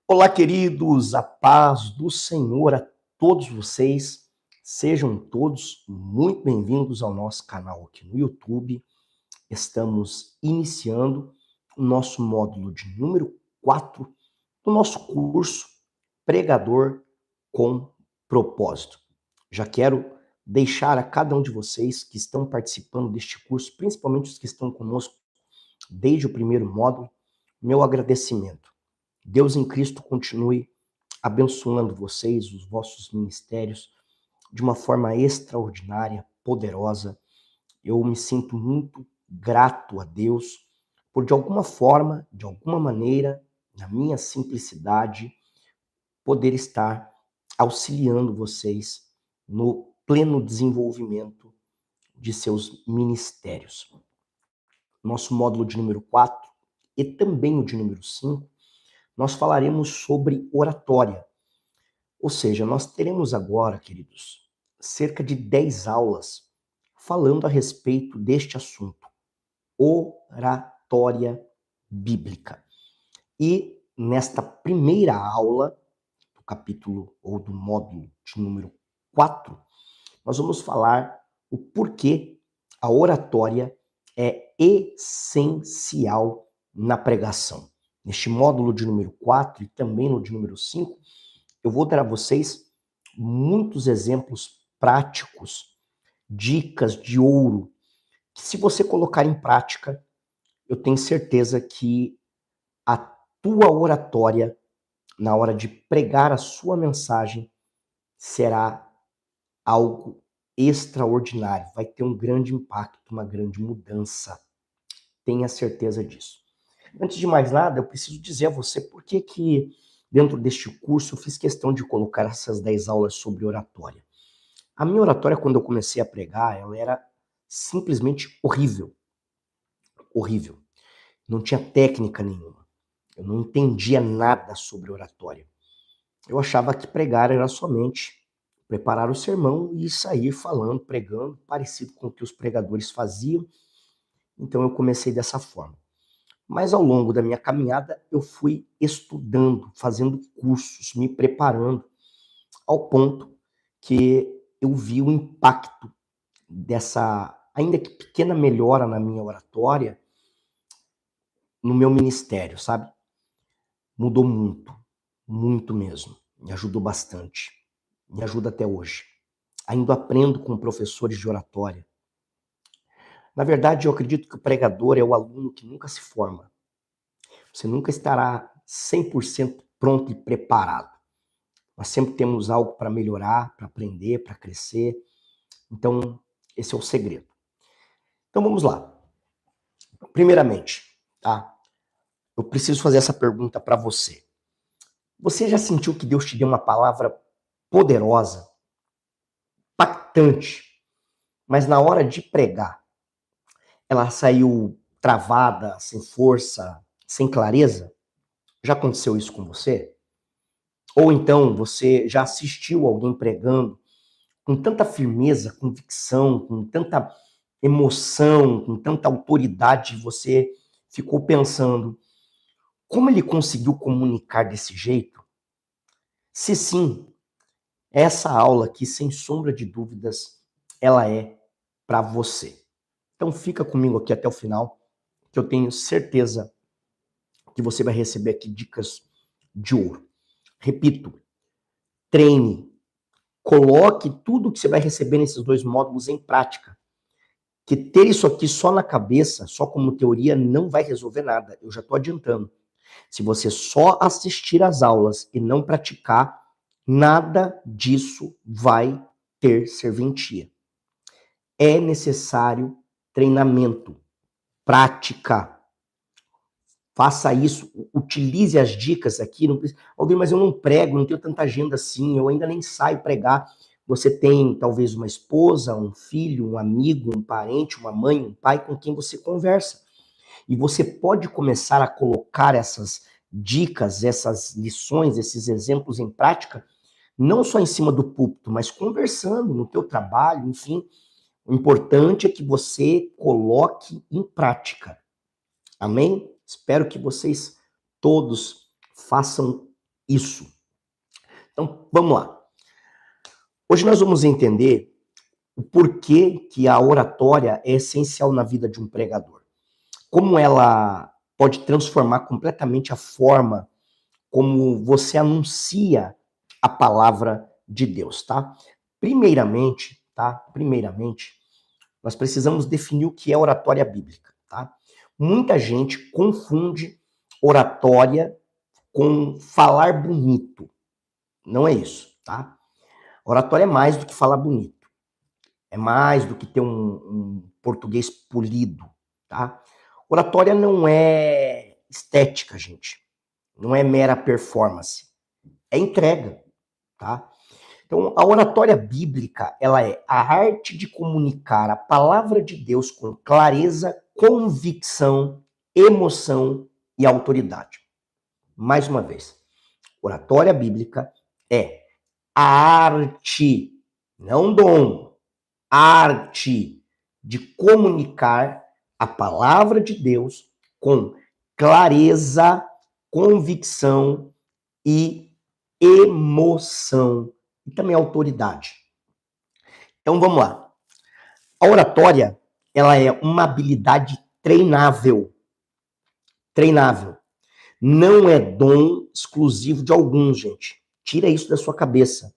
Olá, queridos, a paz do Senhor a todos vocês. Sejam todos muito bem-vindos ao nosso canal aqui no YouTube. Estamos iniciando o nosso módulo de número 4 do nosso curso Pregador com Propósito. Já quero deixar a cada um de vocês que estão participando deste curso, principalmente os que estão conosco desde o primeiro módulo, meu agradecimento. Deus em Cristo continue abençoando vocês, os vossos ministérios, de uma forma extraordinária, poderosa. Eu me sinto muito grato a Deus por, de alguma forma, de alguma maneira, na minha simplicidade, poder estar auxiliando vocês no pleno desenvolvimento de seus ministérios. Nosso módulo de número 4 e também o de número 5, nós falaremos sobre oratória. Ou seja, nós teremos agora, queridos, cerca de 10 aulas falando a respeito deste assunto, oratória bíblica. E nesta primeira aula, do capítulo ou do módulo de número 4, nós vamos falar o porquê a oratória é essencial na pregação. Neste módulo de número 4 e também no de número 5, eu vou dar a vocês muitos exemplos práticos, dicas de ouro, que se você colocar em prática, eu tenho certeza que a tua oratória, na hora de pregar a sua mensagem, será algo extraordinário, vai ter um grande impacto, uma grande mudança. Tenha certeza disso. Antes de mais nada, eu preciso dizer a você por que dentro deste curso eu fiz questão de colocar essas 10 aulas sobre oratória. A minha oratória, quando eu comecei a pregar, ela era simplesmente horrível. Horrível. Não tinha técnica nenhuma. Eu não entendia nada sobre oratória. Eu achava que pregar era somente preparar o sermão e sair falando, pregando, parecido com o que os pregadores faziam. Então eu comecei dessa forma. Mas ao longo da minha caminhada, eu fui estudando, fazendo cursos, me preparando, ao ponto que eu vi o impacto dessa, ainda que pequena melhora na minha oratória, no meu ministério, sabe? Mudou muito, muito mesmo. Me ajudou bastante. Me ajuda até hoje. Ainda aprendo com professores de oratória. Na verdade, eu acredito que o pregador é o aluno que nunca se forma. Você nunca estará 100% pronto e preparado. Nós sempre temos algo para melhorar, para aprender, para crescer. Então, esse é o segredo. Então, vamos lá. Primeiramente, tá? Eu preciso fazer essa pergunta para você. Você já sentiu que Deus te deu uma palavra poderosa, impactante, mas na hora de pregar, ela saiu travada, sem força, sem clareza? Já aconteceu isso com você? Ou então você já assistiu alguém pregando com tanta firmeza, convicção, com tanta emoção, com tanta autoridade, você ficou pensando, como ele conseguiu comunicar desse jeito? Se sim, essa aula aqui, sem sombra de dúvidas, ela é para você. Então fica comigo aqui até o final, que eu tenho certeza que você vai receber aqui dicas de ouro. Repito, treine, coloque tudo que você vai receber nesses 2 módulos em prática. Que ter isso aqui só na cabeça, só como teoria, não vai resolver nada. Eu já estou adiantando. Se você só assistir às aulas e não praticar, nada disso vai ter serventia. É necessário treinamento, prática. Faça isso, utilize as dicas aqui. Não precisa... Aldir, mas eu não prego, não tenho tanta agenda assim, eu ainda nem saio pregar. Você tem talvez uma esposa, um filho, um amigo, um parente, uma mãe, um pai com quem você conversa. E você pode começar a colocar essas dicas, essas lições, esses exemplos em prática, não só em cima do púlpito, mas conversando no teu trabalho, enfim. O importante é que você coloque em prática. Amém? Espero que vocês todos façam isso. Então, vamos lá. Hoje nós vamos entender o porquê que a oratória é essencial na vida de um pregador. Como ela pode transformar completamente a forma como você anuncia a palavra de Deus, tá? Primeiramente, nós precisamos definir o que é oratória bíblica, tá? Muita gente confunde oratória com falar bonito. Não é isso, tá? Oratória é mais do que falar bonito. É mais do que ter um português polido, tá? Oratória não é estética, gente. Não é mera performance. É entrega, tá? Então, a oratória bíblica, ela é a arte de comunicar a palavra de Deus com clareza, convicção, emoção e autoridade. Mais uma vez, oratória bíblica é a arte, não dom, arte de comunicar a palavra de Deus com clareza, convicção e emoção e também autoridade. Então vamos lá. A oratória, ela é uma habilidade treinável. Treinável. Não é dom exclusivo de alguns, gente. Tira isso da sua cabeça.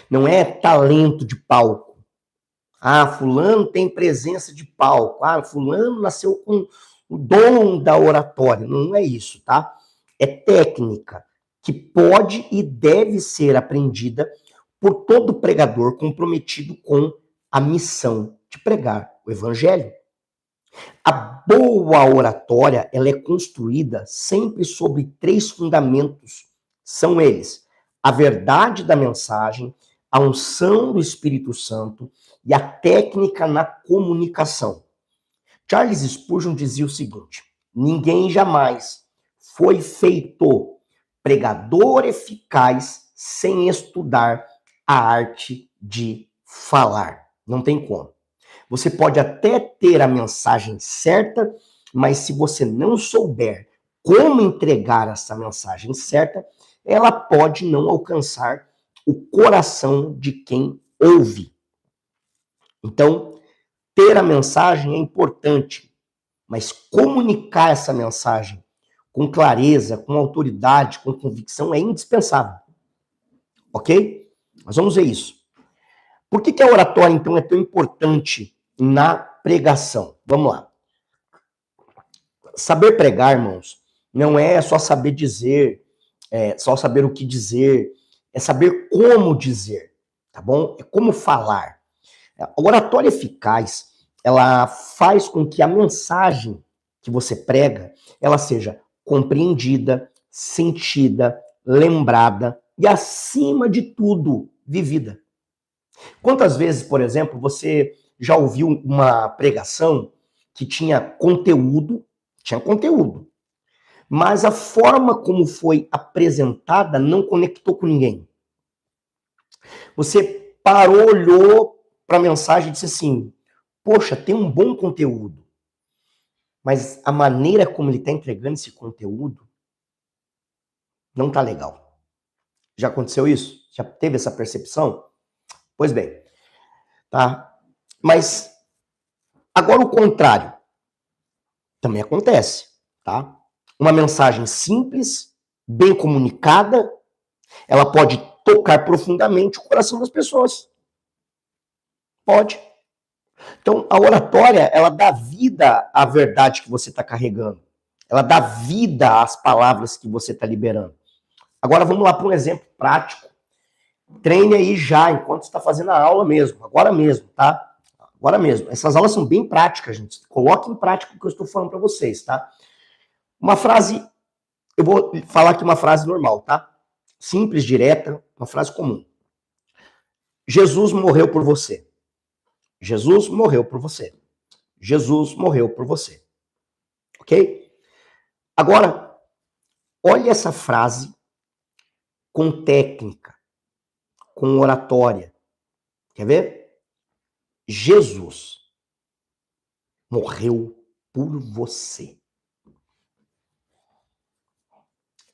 Não é talento de palco. Ah, fulano tem presença de palco. Ah, fulano nasceu com o dom da oratória. Não é isso, tá? É técnica que pode e deve ser aprendida por todo pregador comprometido com a missão de pregar o evangelho. A boa oratória, ela é construída sempre sobre 3 fundamentos. São eles: a verdade da mensagem, a unção do Espírito Santo e a técnica na comunicação. Charles Spurgeon dizia o seguinte: ninguém jamais foi feito pregador eficaz sem estudar a arte de falar. Não tem como. Você pode até ter a mensagem certa, mas se você não souber como entregar essa mensagem certa, ela pode não alcançar o coração de quem ouve. Então, ter a mensagem é importante, mas comunicar essa mensagem com clareza, com autoridade, com convicção é indispensável. Ok? Mas vamos ver isso. Por que a oratória, então, é tão importante na pregação? Vamos lá. Saber pregar, irmãos, não é só saber dizer, só saber o que dizer, é saber como dizer, tá bom? É como falar. A oratória eficaz, ela faz com que a mensagem que você prega, ela seja compreendida, sentida, lembrada e, acima de tudo, vivida. Quantas vezes, por exemplo, você já ouviu uma pregação que tinha conteúdo, mas a forma como foi apresentada não conectou com ninguém? Você parou, olhou para a mensagem e disse assim: poxa, tem um bom conteúdo, mas a maneira como ele está entregando esse conteúdo não está legal. Já aconteceu isso? Já teve essa percepção? Pois bem, tá? Mas agora o contrário também acontece, tá? Uma mensagem simples, bem comunicada, ela pode tocar profundamente o coração das pessoas. Pode. Então, a oratória, ela dá vida à verdade que você está carregando. Ela dá vida às palavras que você está liberando. Agora vamos lá para um exemplo prático. Treine aí já, enquanto está fazendo a aula mesmo. Agora mesmo, tá? Agora mesmo. Essas aulas são bem práticas, gente. Coloque em prática o que eu estou falando para vocês, tá? Uma frase, eu vou falar aqui uma frase normal, tá? Simples, direta, uma frase comum. Jesus morreu por você. Jesus morreu por você. Jesus morreu por você. Ok? Agora, olha essa frase com técnica, com oratória. Quer ver? Jesus morreu por você.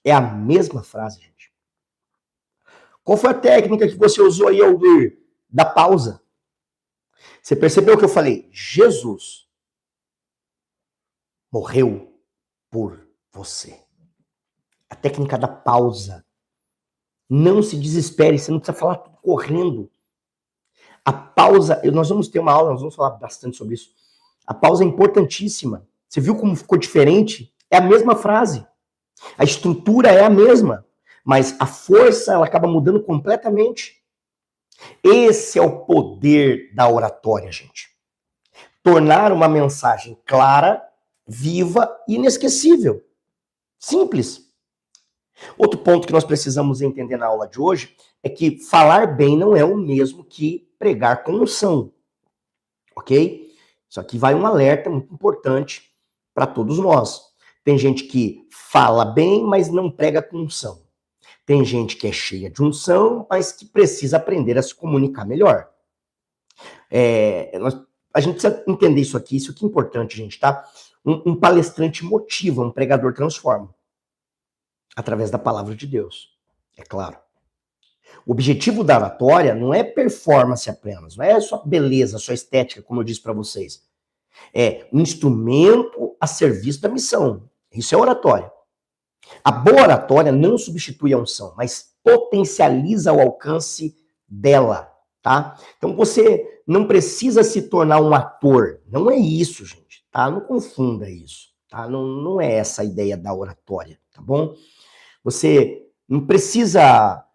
É a mesma frase, gente. Qual foi a técnica que você usou aí, Aldir? Da pausa. Você percebeu que eu falei? Jesus morreu por você. A técnica da pausa. Não se desespere, você não precisa falar tudo correndo. A pausa, nós vamos ter uma aula, nós vamos falar bastante sobre isso. A pausa é importantíssima. Você viu como ficou diferente? É a mesma frase. A estrutura é a mesma, mas a força ela acaba mudando completamente. Esse é o poder da oratória, gente. Tornar uma mensagem clara, viva e inesquecível. Simples. Outro ponto que nós precisamos entender na aula de hoje é que falar bem não é o mesmo que pregar com unção. Ok? Isso aqui vai um alerta muito importante para todos nós. Tem gente que fala bem, mas não prega com unção. Tem gente que é cheia de unção, mas que precisa aprender a se comunicar melhor. A gente precisa entender isso aqui é importante, gente, tá? Um palestrante motiva, um pregador transforma. Através da palavra de Deus, é claro. O objetivo da oratória não é performance apenas, não é só beleza, só estética, como eu disse para vocês. É um instrumento a serviço da missão. Isso é oratória. A boa oratória não substitui a unção, mas potencializa o alcance dela, tá? Então você não precisa se tornar um ator. Não é isso, gente, tá? Não confunda isso, tá? Não é essa a ideia da oratória, tá bom? Você não precisa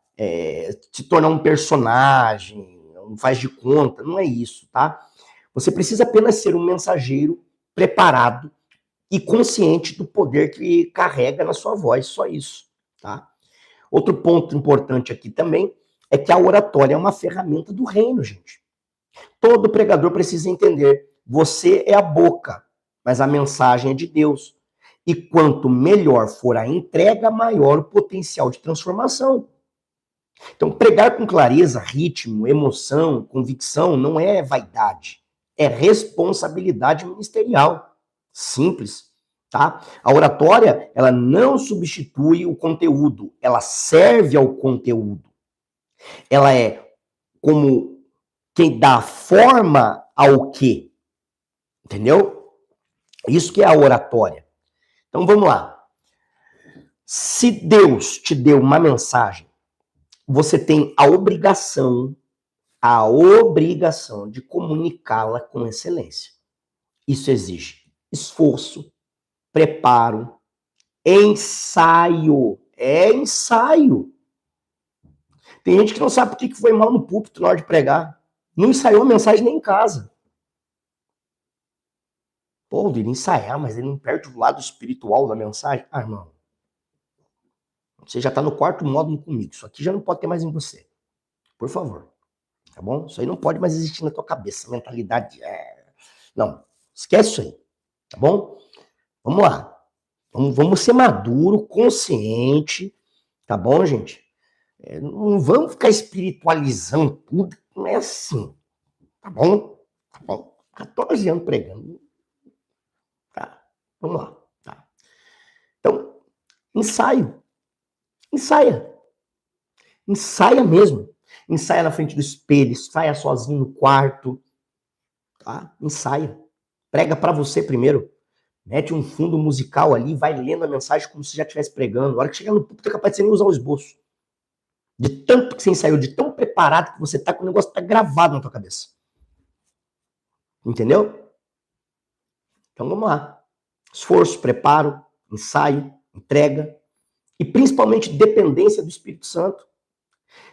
se tornar um personagem, um faz de conta, não é isso, tá? Você precisa apenas ser um mensageiro preparado e consciente do poder que carrega na sua voz, só isso, tá? Outro ponto importante aqui também é que a oratória é uma ferramenta do reino, gente. Todo pregador precisa entender, você é a boca, mas a mensagem é de Deus. E quanto melhor for a entrega, maior o potencial de transformação. Então, pregar com clareza, ritmo, emoção, convicção não é vaidade, é responsabilidade ministerial. Simples, tá? A oratória, ela não substitui o conteúdo, ela serve ao conteúdo. Ela é como quem dá forma ao quê, entendeu? Isso que é a oratória. Então vamos lá. Se Deus te deu uma mensagem, você tem a obrigação de comunicá-la com excelência. Isso exige esforço, preparo, ensaio. É ensaio. Tem gente que não sabe por que foi mal no púlpito na hora de pregar. Não ensaiou a mensagem nem em casa. Pô, ele ensaiar, mas ele não perde o lado espiritual da mensagem. Ah, irmão. Você já está no quarto módulo comigo. Isso aqui já não pode ter mais em você. Por favor. Tá bom? Isso aí não pode mais existir na tua cabeça. Mentalidade. Não. Esquece isso aí. Tá bom? Vamos lá. Vamos ser maduro, consciente. Tá bom, gente? Não vamos ficar espiritualizando tudo. Não é assim. Tá bom? Tá bom. 14 anos pregando. Tá. Vamos lá. Tá. Então, ensaio. Ensaia. Ensaia mesmo. Ensaia na frente do espelho, ensaia sozinho no quarto. Tá? Ensaia. Prega para você primeiro. Mete um fundo musical ali, vai lendo a mensagem como se já estivesse pregando. Na hora que chegar no púlpito, é capaz de você nem usar o esboço. De tanto que você ensaiou, de tão preparado que você tá, que o negócio tá gravado na tua cabeça. Entendeu? Então vamos lá. Esforço, preparo, ensaio, entrega e principalmente dependência do Espírito Santo.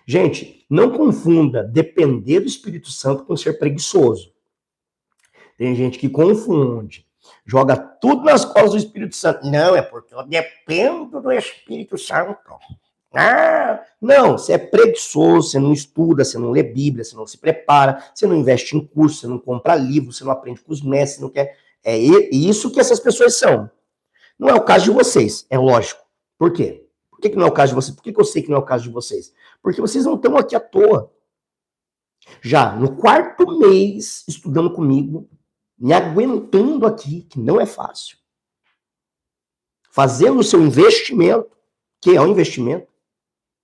Gente, não confunda depender do Espírito Santo com ser preguiçoso. Tem gente que confunde, joga tudo nas costas do Espírito Santo. Não, é porque eu dependo do Espírito Santo. Ah, não, você é preguiçoso, você não estuda, você não lê Bíblia, você não se prepara, você não investe em curso, você não compra livro, você não aprende com os mestres, você não quer. É isso que essas pessoas são. Não é o caso de vocês, é lógico. Por quê? Por que não é o caso de vocês? Por que eu sei que não é o caso de vocês? Porque vocês não estão aqui à toa. Já no quarto mês, estudando comigo, me aguentando aqui, que não é fácil. Fazendo o seu investimento, que é um investimento.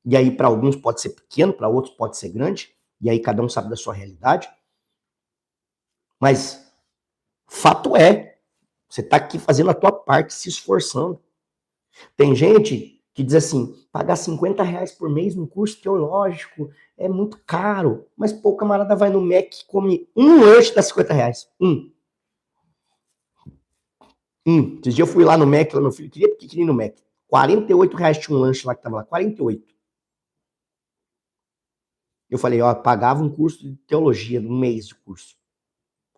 E aí para alguns pode ser pequeno, para outros pode ser grande, e aí cada um sabe da sua realidade. Mas fato é, você está aqui fazendo a tua parte, se esforçando. Tem gente que diz assim, pagar R$50 por mês num curso teológico é muito caro. Mas pô, o camarada vai no Mac e come um lanche dá R$50. Esses dias eu fui lá no Mac, lá meu filho queria porque queria ir no Mac. R$48 tinha um lanche lá que tava lá, 48. Eu falei, ó, pagava um curso de teologia, um mês de curso.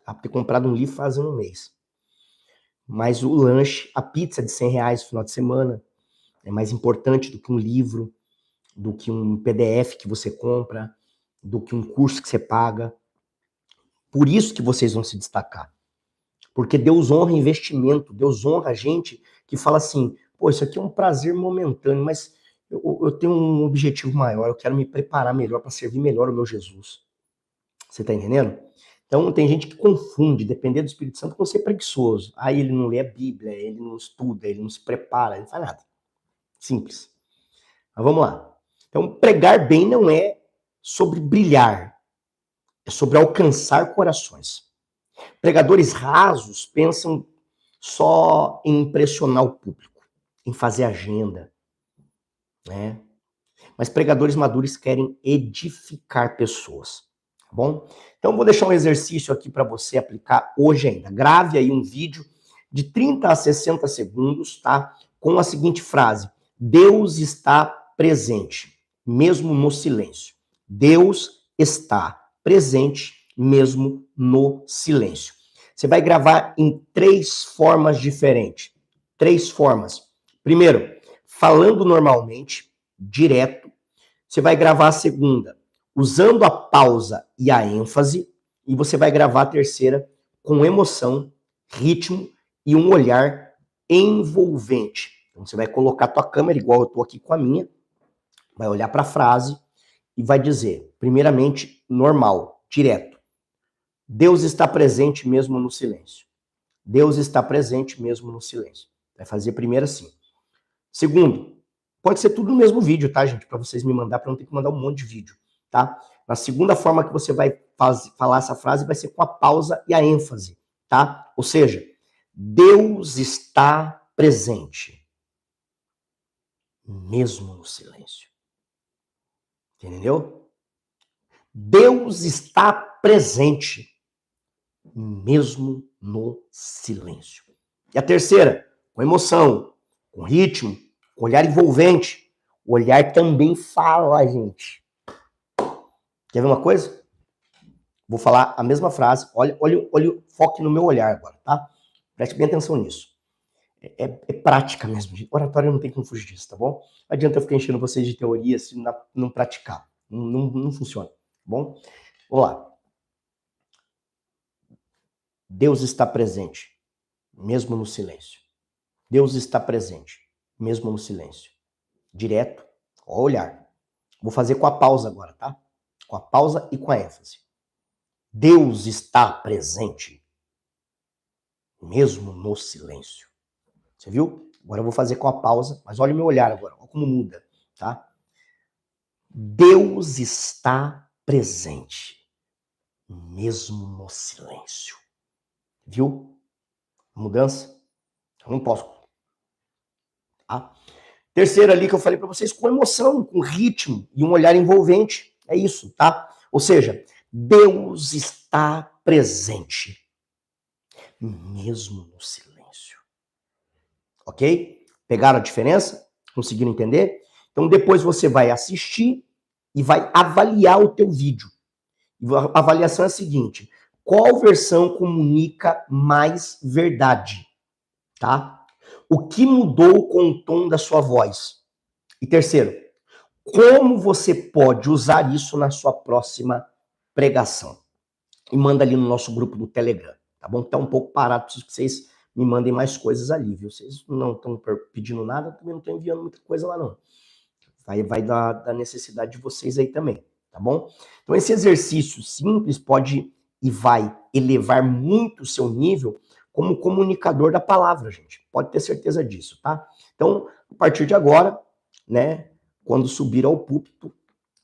Dá pra ter comprado um livro fazendo um mês. Mas o lanche, a pizza de R$100 no final de semana, é mais importante do que um livro, do que um PDF que você compra, do que um curso que você paga. Por isso que vocês vão se destacar. Porque Deus honra investimento, Deus honra a gente que fala assim, pô, isso aqui é um prazer momentâneo, mas eu tenho um objetivo maior, eu quero me preparar melhor para servir melhor o meu Jesus. Você tá entendendo? Então tem gente que confunde, depender do Espírito Santo, com ser preguiçoso. Aí ele não lê a Bíblia, ele não estuda, ele não se prepara, ele não faz nada. Simples. Mas vamos lá. Então pregar bem não é sobre brilhar, é sobre alcançar corações. Pregadores rasos pensam só em impressionar o público, em fazer agenda, né? Mas pregadores maduros querem edificar pessoas, tá bom? Então vou deixar um exercício aqui para você aplicar hoje ainda. Grave aí um vídeo de 30 a 60 segundos, tá? Com a seguinte frase: Deus está presente, mesmo no silêncio. Deus está presente, mesmo no silêncio. Você vai gravar em 3 formas diferentes. 3 formas. Primeiro, falando normalmente, direto. Você vai gravar a segunda usando a pausa e a ênfase. E você vai gravar a terceira com emoção, ritmo e um olhar envolvente. Então você vai colocar a tua câmera, igual eu estou aqui com a minha, vai olhar para a frase e vai dizer, primeiramente, normal, direto. Deus está presente mesmo no silêncio. Deus está presente mesmo no silêncio. Vai fazer primeiro assim. Segundo, pode ser tudo no mesmo vídeo, tá, gente? Para vocês me mandar, para não ter que mandar um monte de vídeo, tá? Na segunda forma que você vai falar essa frase vai ser com a pausa e a ênfase, tá? Ou seja, Deus está presente, mesmo no silêncio. Entendeu? Deus está presente, mesmo no silêncio. E a terceira, com emoção, com ritmo, com olhar envolvente. O olhar também fala, gente. Quer ver uma coisa? Vou falar a mesma frase. Olha, foque no meu olhar agora, tá? Preste bem atenção nisso. É prática mesmo. Oratório não tem como fugir disso, tá bom? Não adianta eu ficar enchendo vocês de teoria se não praticar. Não funciona, tá bom? Vamos lá. Deus está presente, mesmo no silêncio. Deus está presente, mesmo no silêncio. Direto, ó, olhar. Vou fazer com a pausa agora, tá? Com a pausa e com a ênfase. Deus está presente, mesmo no silêncio. Você viu? Agora eu vou fazer com a pausa, mas olha o meu olhar agora, olha como muda, tá? Deus está presente, mesmo no silêncio. Viu? Mudança? Eu não posso. Tá? Terceiro ali que eu falei para vocês, com emoção, com ritmo e um olhar envolvente. É isso, tá? Ou seja, Deus está presente, mesmo no silêncio. Ok? Pegaram a diferença? Conseguiram entender? Então depois você vai assistir e vai avaliar o teu vídeo. A avaliação é a seguinte: qual versão comunica mais verdade? Tá? O que mudou com o tom da sua voz? E terceiro, como você pode usar isso na sua próxima pregação? E manda ali no nosso grupo do Telegram, tá bom? Tá um pouco parado, preciso que vocês me mandem mais coisas ali, viu? Vocês não estão pedindo nada, também não estão enviando muita coisa lá, não. Vai da necessidade de vocês aí também, tá bom? Então esse exercício simples pode e vai elevar muito o seu nível como comunicador da palavra, gente. Pode ter certeza disso, tá? Então, a partir de agora, né, quando subir ao púlpito,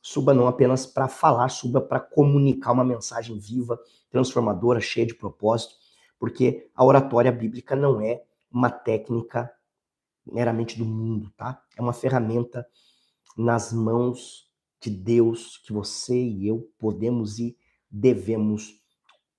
suba não apenas para falar, suba para comunicar uma mensagem viva, transformadora, cheia de propósito, porque a oratória bíblica não é uma técnica meramente do mundo, tá? É uma ferramenta nas mãos de Deus que você e eu podemos e devemos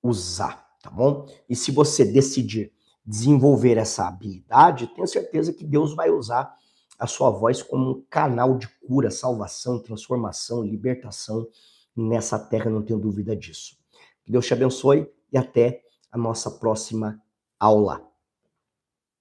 usar, tá bom? E se você decidir desenvolver essa habilidade, tenha certeza que Deus vai usar a sua voz como um canal de cura, salvação, transformação, libertação nessa terra, não tenho dúvida disso. Que Deus te abençoe e até a nossa próxima aula.